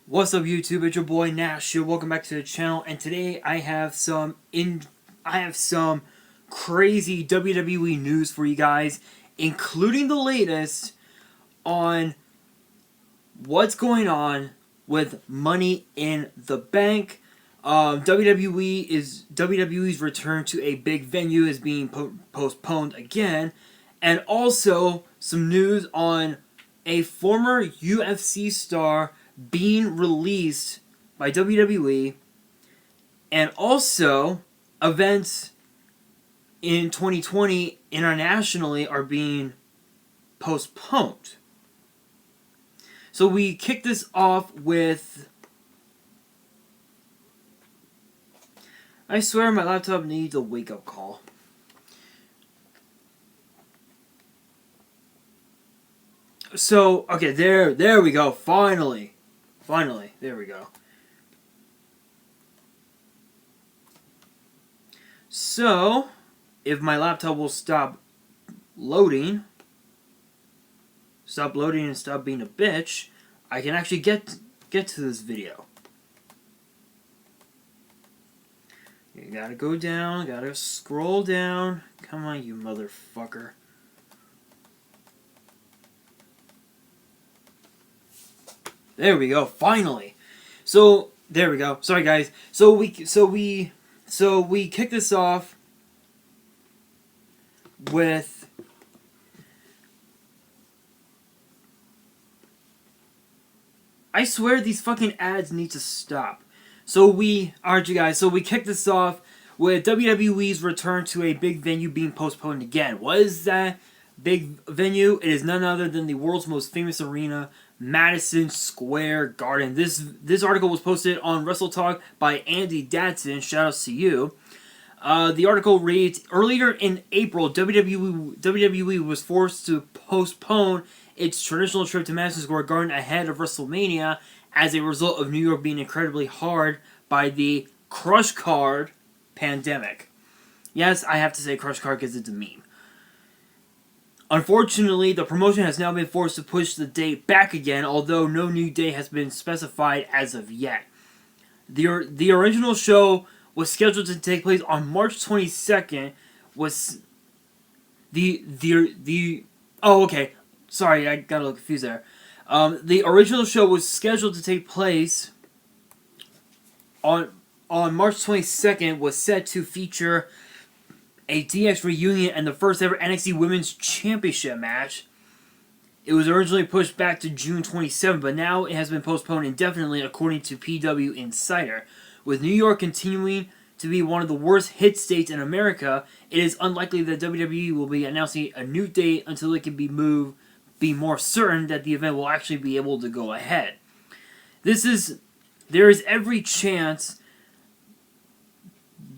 What's up, YouTube? It's your boy Nash here. Welcome back to the channel, and today I have some crazy WWE news for you guys, including the latest on what's going on with Money in the Bank. WWE's return to a big venue is being postponed again, and also some news on a former UFC star being released by WWE, and also events in 2020 internationally are being postponed. So we kick this off with, I swear my laptop needs a wake-up call. So, okay, there we go, finally, there we go. So, if my laptop will stop loading and stop being a bitch, I can actually get to this video. You gotta go down, gotta scroll down. Come on, you motherfucker. There we go, finally. So, there we go. Sorry guys. So we kick this off with I swear these fucking ads need to stop. Alright you guys, so we kick this off with WWE's return to a big venue being postponed again. What is that big venue? It is none other than the world's most famous arena, Madison Square Garden. This article was posted on Wrestle Talk by Andy Datson. Shout out to you. The article reads, earlier in April, WWE was forced to postpone its traditional trip to Madison Square Garden ahead of WrestleMania as a result of New York being incredibly hard by the Crush Card pandemic. Yes, I have to say Crush Card because it's a meme. Unfortunately, the promotion has now been forced to push the date back again, although no new date has been specified as of yet. The original show was scheduled to take place on March 22nd. Oh, okay. Sorry, I got a little confused there. The original show was scheduled to take place on March 22nd, was set to feature a DX reunion and the first ever NXT Women's Championship match. It was originally pushed back to June 27, but now it has been postponed indefinitely according to PW Insider. With New York continuing to be one of the worst hit states in America, it is unlikely that WWE will be announcing a new date until it can be more certain that the event will actually be able to go ahead. There is every chance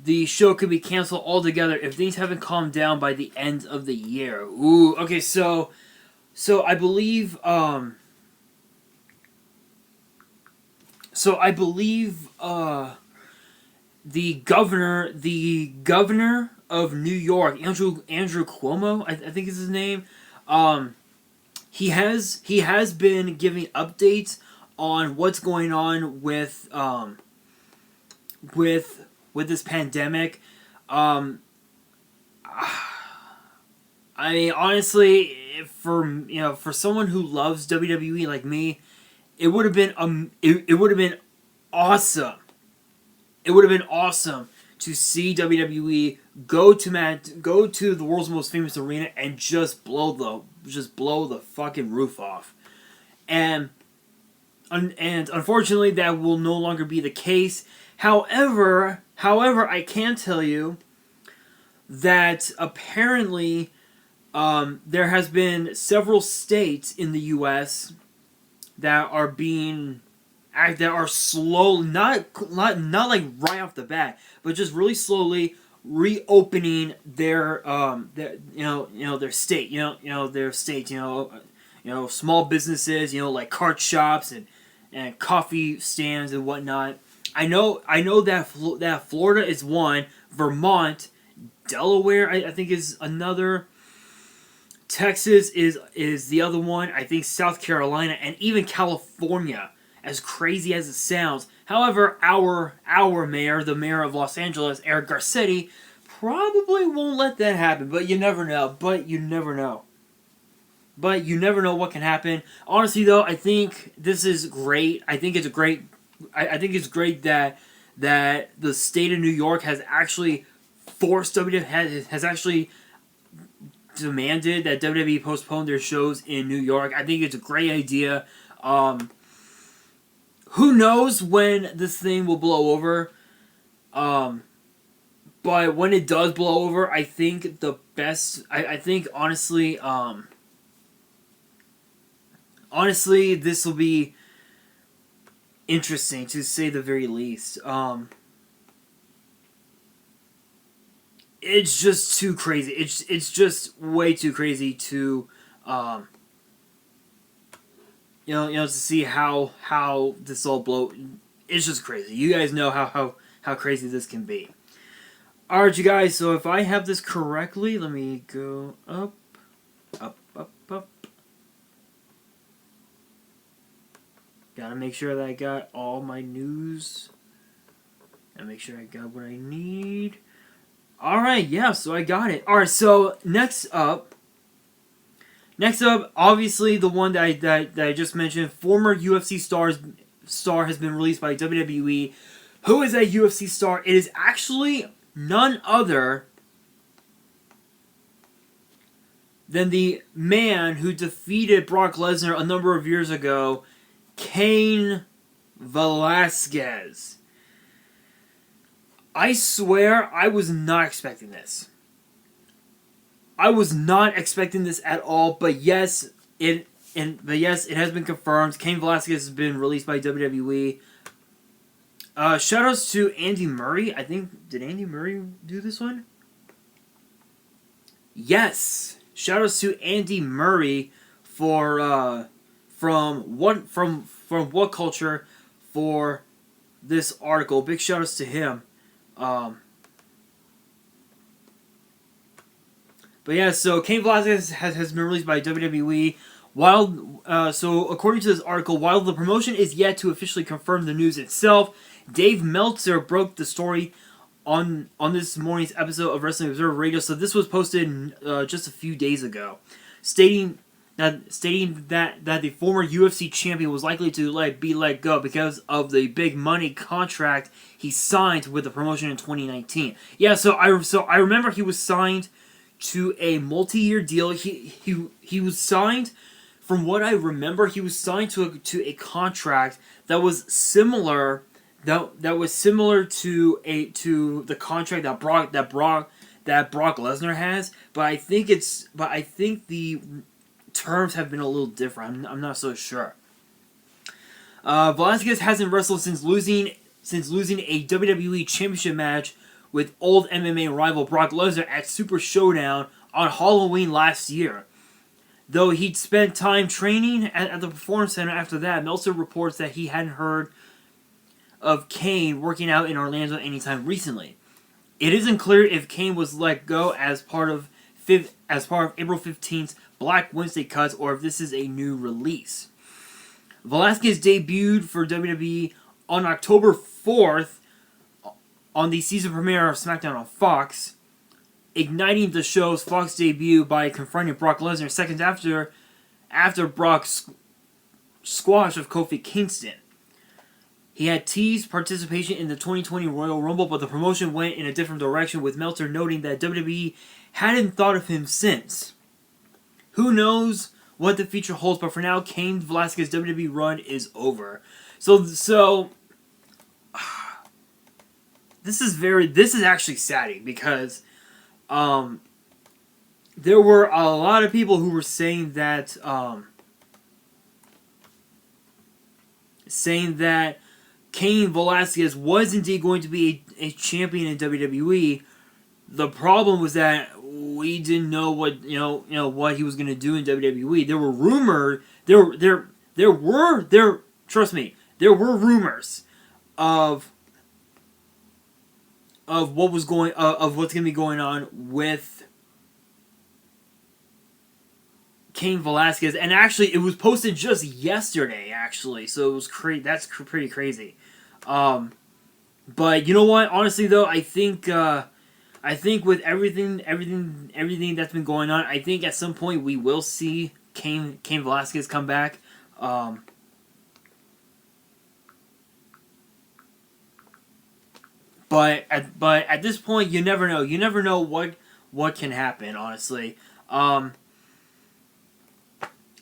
the show could be canceled altogether if things haven't calmed down by the end of the year. Ooh, okay, so I believe the governor of New York, Andrew Cuomo, I think is his name. He has been giving updates on what's going on with this pandemic. I mean, honestly, for someone who loves WWE like me, it would have been awesome. It would have been awesome to see WWE go to the world's most famous arena and just blow the fucking roof off. And unfortunately, that will no longer be the case. However, I can tell you that apparently there has been several states in the U.S. that are slow, not like right off the bat, but just really slowly reopening their state, small businesses, like cart shops and coffee stands and whatnot. I know that Florida is one, Vermont, Delaware I think is another, Texas is the other one, I think South Carolina, and even California as crazy as it sounds. However, our mayor, the mayor of Los Angeles, Eric Garcetti, probably won't let that happen. But you never know. But you never know what can happen. Honestly, though, I think this is great. I think it's great. I think it's great that the state of New York has actually forced has actually demanded that WWE postpone their shows in New York. I think it's a great idea. Who knows when this thing will blow over? But when it does blow over, I think the best. I think honestly. Honestly, this will be interesting to say the very least. It's just too crazy. It's just way too crazy to to see how this all blow. It's just crazy. You guys know how crazy this can be. Alright, you guys, so if I have this correctly, let me go up, up, up, up. Gotta make sure that I got all my news. And make sure I got what I need. Alright, yeah, so I got it. Alright, so next up, obviously the one that I just mentioned, former UFC star has been released by WWE. Who is that UFC star? It is actually none other than the man who defeated Brock Lesnar a number of years ago, Cain Velasquez. I swear I was not expecting this. I was not expecting this at all, but yes, it has been confirmed. Cain Velasquez has been released by WWE. Shoutouts to Andy Murray. I think, did Andy Murray do this one? Yes. Shoutouts to Andy Murray for from What Culture for this article. Big shoutouts to him. But yeah, so Cain Velasquez has been released by WWE. So according to this article, while the promotion is yet to officially confirm the news itself, Dave Meltzer broke the story on this morning's episode of Wrestling Observer Radio. So this was posted just a few days ago, stating that the former UFC champion was likely to be let go because of the big money contract he signed with the promotion in 2019. Yeah, so I remember he was signed to a multi-year deal. He was signed. From what I remember, he was signed to a contract that was similar. That was similar to the contract that Brock Lesnar has, but I think the terms have been a little different. I'm not so sure. Velasquez hasn't wrestled since losing a WWE Championship match with old MMA rival Brock Lesnar at Super Showdown on Halloween last year. Though he'd spent time training at the Performance Center after that, Meltzer reports that he hadn't heard of Cain working out in Orlando anytime recently. It isn't clear if Cain was let go as part of April 15th's Black Wednesday cuts or if this is a new release. Velasquez debuted for WWE on October 4th on the season premiere of SmackDown on Fox, igniting the show's Fox debut by confronting Brock Lesnar seconds after Brock's squash of Kofi Kingston. He had teased participation in the 2020 Royal Rumble, but the promotion went in a different direction, with Meltzer noting that WWE hadn't thought of him since. Who knows what the future holds, but for now, Cain Velasquez's WWE run is over. So this is actually sad because there were a lot of people who were saying that Cain Velasquez was indeed going to be a champion in WWE. The problem was that we didn't know what what he was going to do in WWE. There were rumors. Trust me, there were rumors of what's going to be going on with Cain Velasquez, and actually it was posted just yesterday. Actually, so it was That's pretty crazy. But you know what? Honestly, though, I think with everything that's been going on, I think at some point we will see Cain Velasquez come back. But at this point, you never know. You never know what can happen. Honestly,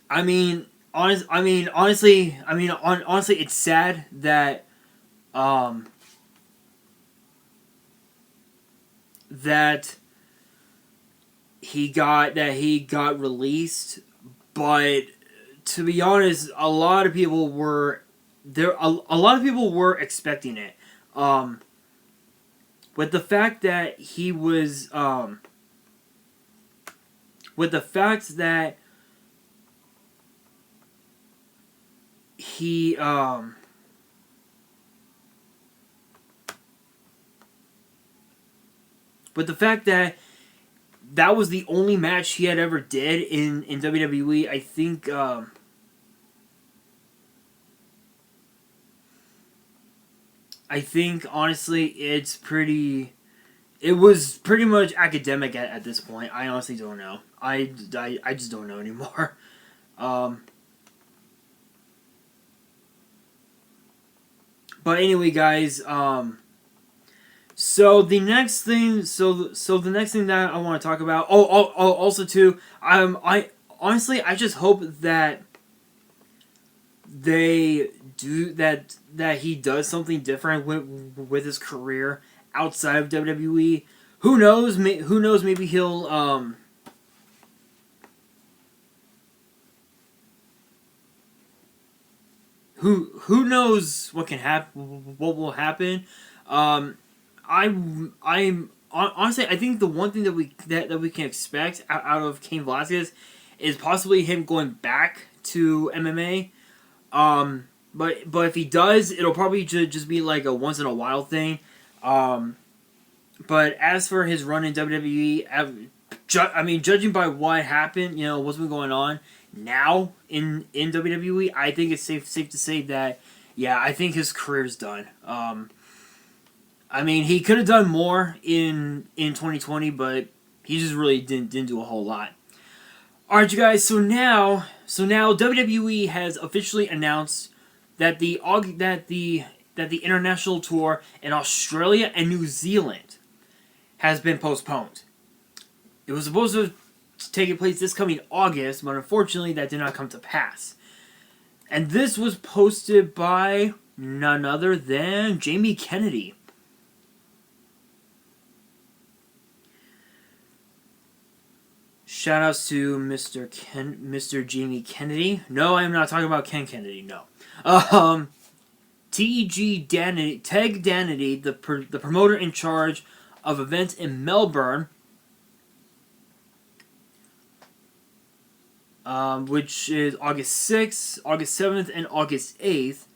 I mean, honestly, it's sad that that he got released, but to be honest, a lot of people were expecting it. With the fact that he was with the fact that he with the fact that that was the only match he had ever did in WWE, I think honestly it was pretty much academic at this point. I honestly don't know. I just don't know anymore. But anyway, guys, so the next thing that I want to talk about. Also too, I honestly I just hope that they do that he does something different with his career outside of WWE. Who knows? Maybe he'll who knows what can happen? What will happen? I'm honestly I think the one thing that we can expect out of Cain Velasquez is possibly him going back to MMA. But if he does, it'll probably just be like a once in a while thing. But as for his run in WWE, I mean, judging by what happened, what's been going on now in WWE, I think it's safe to say that, yeah, I think his career's done. I mean, he could have done more in 2020, but he just really didn't do a whole lot. All right, you guys. So now WWE has officially announced that the international tour in Australia and New Zealand has been postponed. It was supposed to take place this coming August, but unfortunately that did not come to pass. And this was posted by none other than Jamie Kennedy. Shoutouts to Mr. Jamie Kennedy. No, I am not talking about Ken Kennedy. No. Teg Danity, the promoter in charge of events in Melbourne, which is August 6th, August 7th, and August 8th,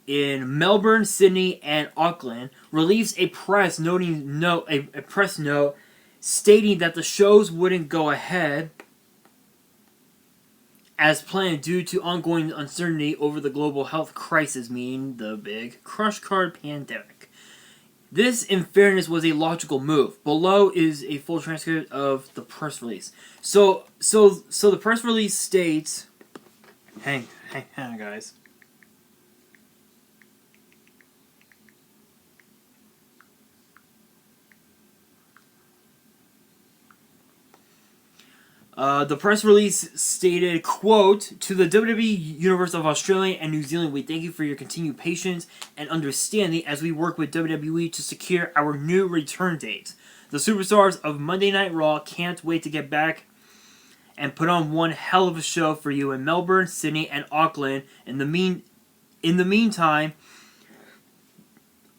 in Melbourne, Sydney, and Auckland, released a press note stating that the shows wouldn't go ahead as planned due to ongoing uncertainty over the global health crisis, meaning the big crush card pandemic. This, in fairness, was a logical move. Below is a full transcript of the press release. So the press release states, hang on, guys. The press release stated, quote, "To the WWE Universe of Australia and New Zealand, we thank you for your continued patience and understanding as we work with WWE to secure our new return dates. The superstars of Monday Night Raw can't wait to get back and put on one hell of a show for you in Melbourne, Sydney, and Auckland. In the meantime,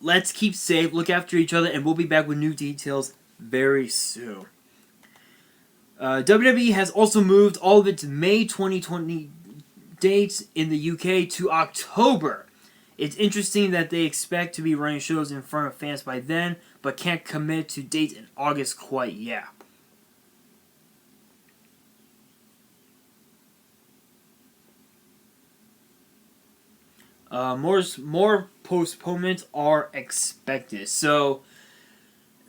let's keep safe, look after each other, and we'll be back with new details very soon." WWE has also moved all of its May 2020 dates in the UK to October. It's interesting that they expect to be running shows in front of fans by then, but can't commit to dates in August quite yet. More postponements are expected. So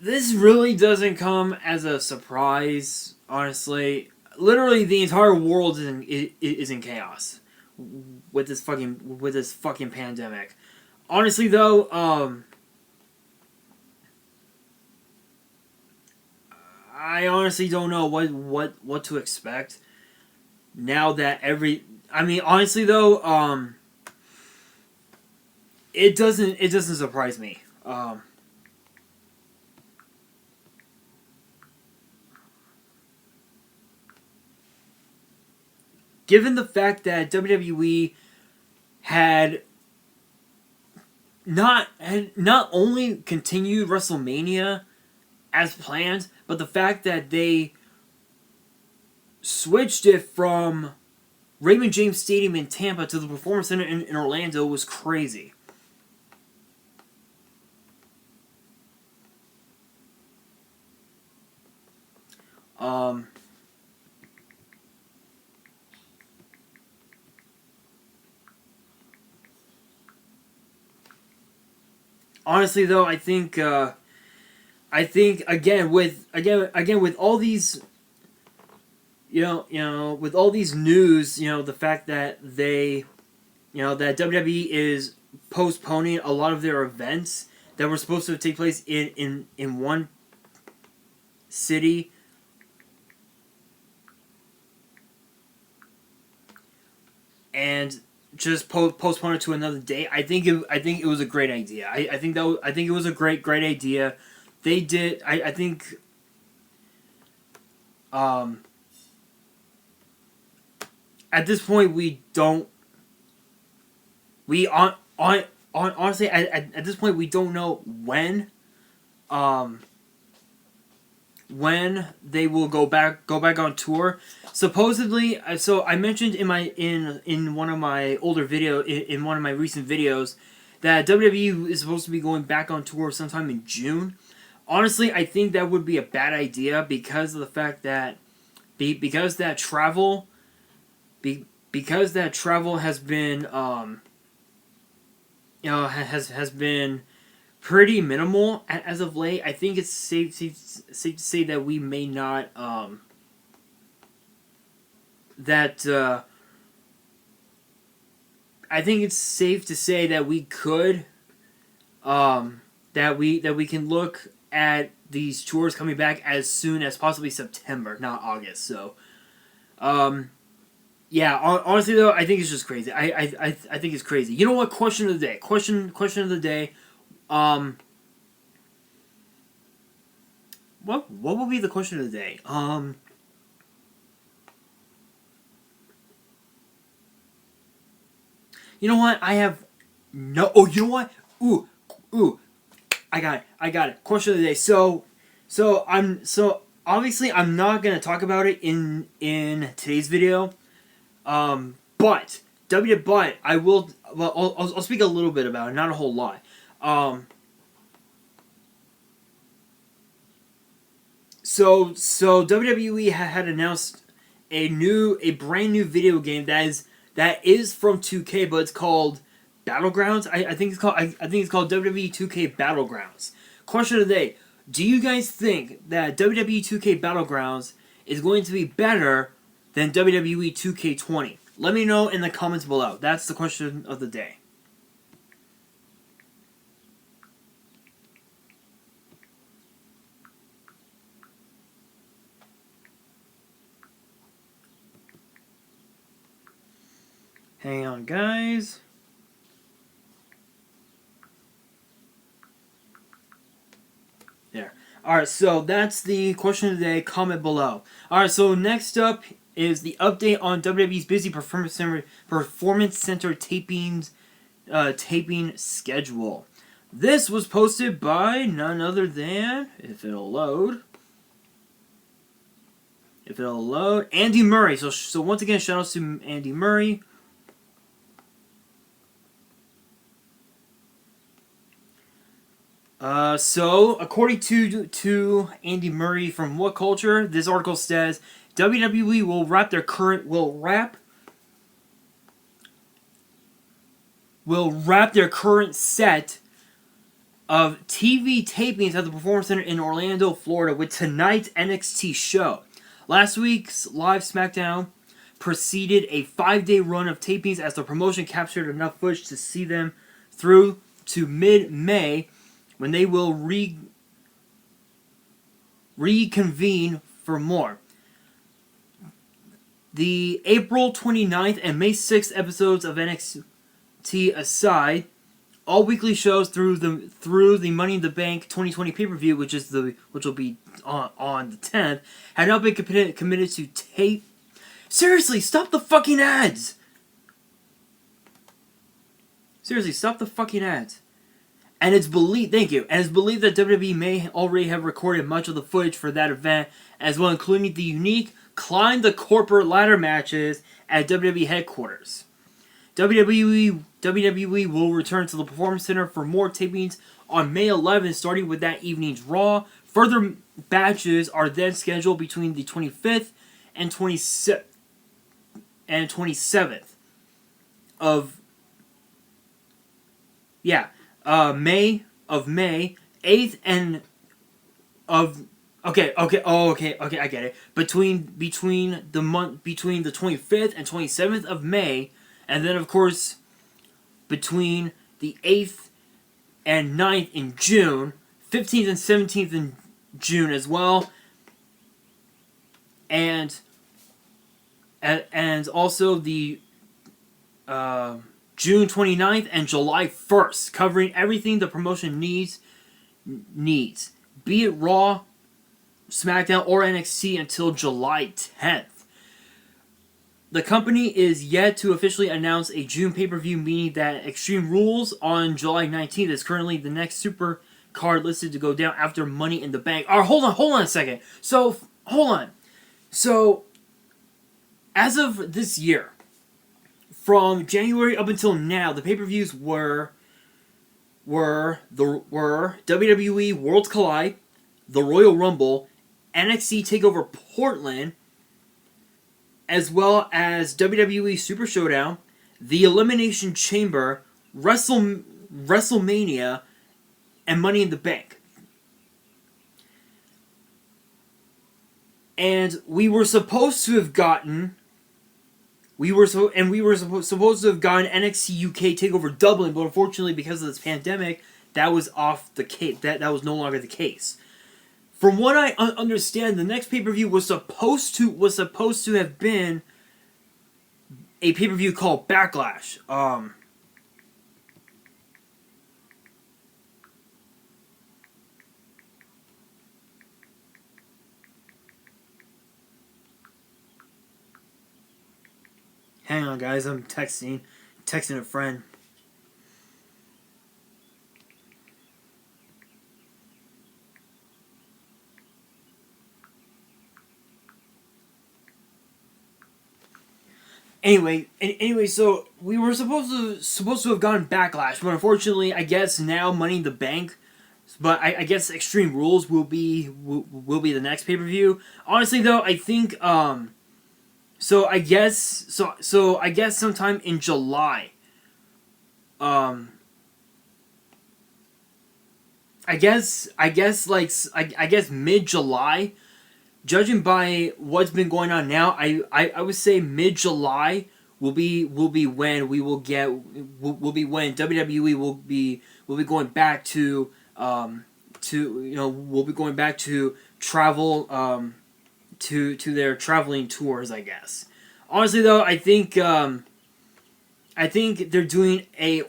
this really doesn't come as a surprise. Honestly, literally the entire world is in chaos with this fucking pandemic. Honestly, though, I honestly don't know what to expect now that every. I mean, honestly though, it doesn't surprise me. Given the fact that WWE had not only continued WrestleMania as planned, but the fact that they switched it from Raymond James Stadium in Tampa to the Performance Center in Orlando was crazy. Um, Honestly, though, I think again with all these with all these news, the fact that that WWE is postponing a lot of their events that were supposed to take place in one city, and just postpone it to another day. I think it was a great idea. I think it was a great idea. They did. I think. Um, at this point, we don't. We honestly at this point we don't know when they will go back on tour. Supposedly, so I mentioned in one of my older in one of my recent videos that WWE is supposed to be going back on tour sometime in June. Honestly, I think that would be a bad idea because of the fact that because that travel has been has been pretty minimal as of late. I think it's safe to say that we may not I think it's safe to say that we could that we can look at these tours coming back as soon as possibly September, not August. So yeah, honestly though, I think it's just crazy. I think it's crazy. You know what? Question of the day. Question of the day. What will be the question of the day? You know what? I have no. Oh, you know what? Ooh. I got it. Question of the day. So obviously I'm not gonna talk about it in today's video. But but I will. Well, I'll speak a little bit about it, not a whole lot. So WWE had announced a brand new video game that is from 2K, but it's called Battlegrounds. I think it's called WWE 2K Battlegrounds. Question of the day: do you guys think that WWE 2K Battlegrounds is going to be better than WWE 2K20? Let me know in the comments below. That's the question of the day. Hang on, guys. There. Alright, so that's the question of the day. Comment below. Alright, so next up is the update on WWE's busy Performance Center taping schedule. This was posted by none other than, if it'll load, Andy Murray. So once again, shout outs to Andy Murray. So according to Andy Murray from What Culture, this article says WWE will wrap will wrap their current set of TV tapings at the Performance Center in Orlando, Florida, with tonight's NXT show. Last week's live SmackDown preceded a 5-day run of tapings as the promotion captured enough footage to see them through to mid-May, when they will reconvene for more. The April 29th and May 6th episodes of NXT aside, all weekly shows through the Money in the Bank 2020 pay-per-view, which will be on the 10th, had not been committed to tape. Seriously, stop the fucking ads! Seriously, stop the fucking ads. And it's believed, thank you, and it's believed that WWE may already have recorded much of the footage for that event, as well, including the unique Climb the Corporate Ladder matches at WWE headquarters. WWE will return to the Performance Center for more tapings on May 11th, starting with that evening's Raw. Further batches are then scheduled between the 25th and 27th of May 8th and of okay, I get it. Between the 25th and 27th of May, and then of course between the 8th and 9th in June, 15th and 17th in June as well, and also the June 29th and July 1st, covering everything the promotion needs, be it Raw, SmackDown, or NXT, until July 10th. The company is yet to officially announce a June pay-per-view, meaning that Extreme Rules on July 19th is currently the next super card listed to go down after Money in the Bank. Alright, hold on a second. So, as of this year, from January up until now, the pay-per-views were WWE Worlds Collide, the Royal Rumble, NXT TakeOver Portland, as well as WWE Super Showdown, the Elimination Chamber, WrestleMania, and Money in the Bank. And we were supposed to have gotten NXT UK TakeOver Dublin, but unfortunately, because of this pandemic, that was off the case. That was no longer the case. From what I understand, the next pay-per-view was supposed to have been a pay-per-view called Backlash. Hang on, guys. I'm texting a friend. Anyway, so we were supposed to have gotten Backlash, but unfortunately, I guess now Money in the Bank, but I guess Extreme Rules will be the next pay-per-view. Honestly, though, I think so I guess sometime in July. I guess mid-July. Judging by what's been going on now, I would say mid-July will be when we'll be when WWE will be going back to travel to their traveling tours, I guess. Honestly, though, I think they're doing I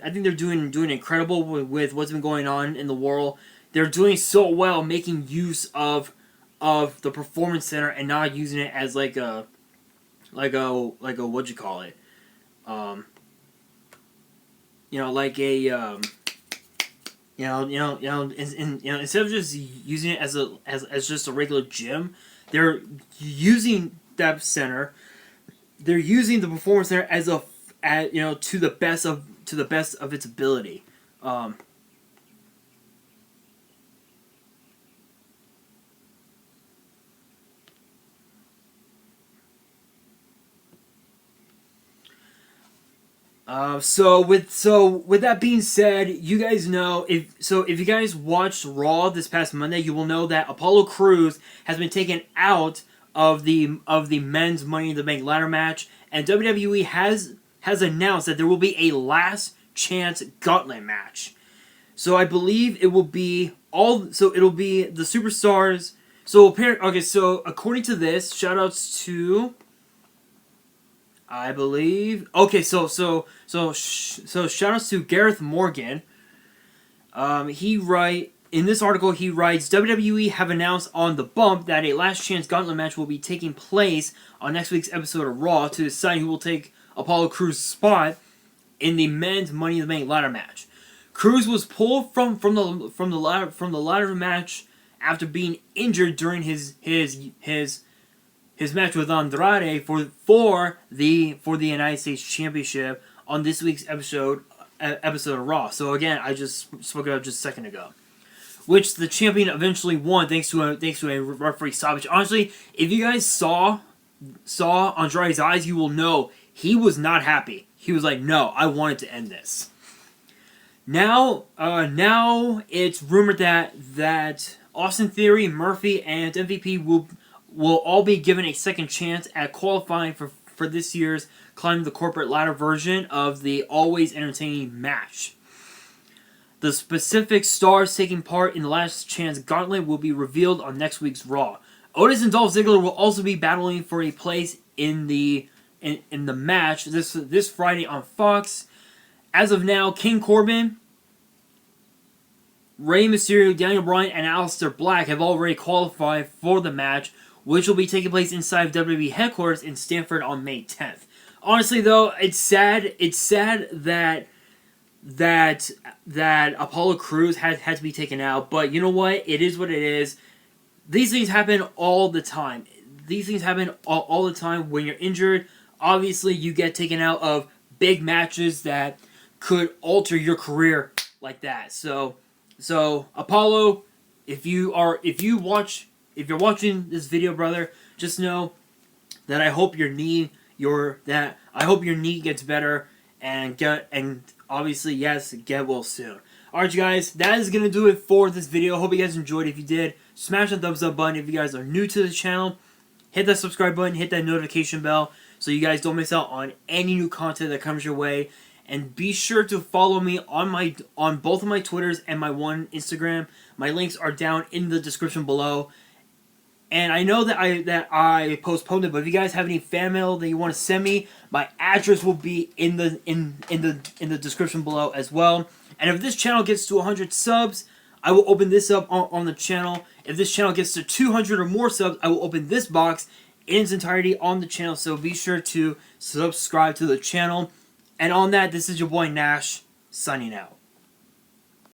think they're doing incredible with what's been going on in the world. They're doing so well making use of the Performance Center and not using it as like a what'd you call it? Instead of just using it as just a regular gym, they're using that center. They're using the Performance Center as to the best of its ability. So with that being said, you guys know if you guys watched Raw this past Monday, you will know that Apollo Crews has been taken out of the men's Money in the Bank ladder match, and WWE has announced that there will be a last chance gauntlet match. So I believe it will be it'll be the superstars. So according to this, shoutouts to, I believe. Okay, so shoutouts to Gareth Morgan. In this article he writes, WWE have announced on the bump that a last chance gauntlet match will be taking place on next week's episode of Raw to decide who will take Apollo Crews' spot in the men's Money in the Bank ladder match. Crews was pulled from the ladder match after being injured during his match with Andrade for the United States Championship on this week's episode of Raw. So again, I just spoke about just a second ago, which the champion eventually won thanks to a referee stoppage. Honestly, if you guys saw Andrade's eyes, you will know he was not happy. He was like, "No, I wanted to end this." Now it's rumored that Austin Theory, Murphy, and MVP will all be given a second chance at qualifying for this year's Climbing the Corporate Ladder version of the always entertaining match. The specific stars taking part in the last chance gauntlet will be revealed on next week's Raw. Otis and Dolph Ziggler will also be battling for a place in the match this Friday on Fox. As of now, King Corbin, Rey Mysterio, Daniel Bryan, and Aleister Black have already qualified for the match, which will be taking place inside of WWE headquarters in Stamford on May 10th. Honestly, though, it's sad that Apollo Crews had to be taken out, but you know what? It is what it is. These things happen all the time. These things happen all the time when you're injured. Obviously, you get taken out of big matches that could alter your career like that. So Apollo, if you're watching this video, brother, just know that I hope your knee gets better and obviously get well soon. Alright, you guys, that is gonna do it for this video. Hope you guys enjoyed. If you did, smash that thumbs up button. If you guys are new to the channel, hit that subscribe button, hit that notification bell so you guys don't miss out on any new content that comes your way. And be sure to follow me on both of my Twitters and my one Instagram. My links are down in the description below. And I know that I postponed it, but if you guys have any fan mail that you want to send me, my address will be in the description below as well. And if this channel gets to 100 subs, I will open this up on the channel. If this channel gets to 200 or more subs, I will open this box in its entirety on the channel. So be sure to subscribe to the channel. And on that, this is your boy Nash, signing out.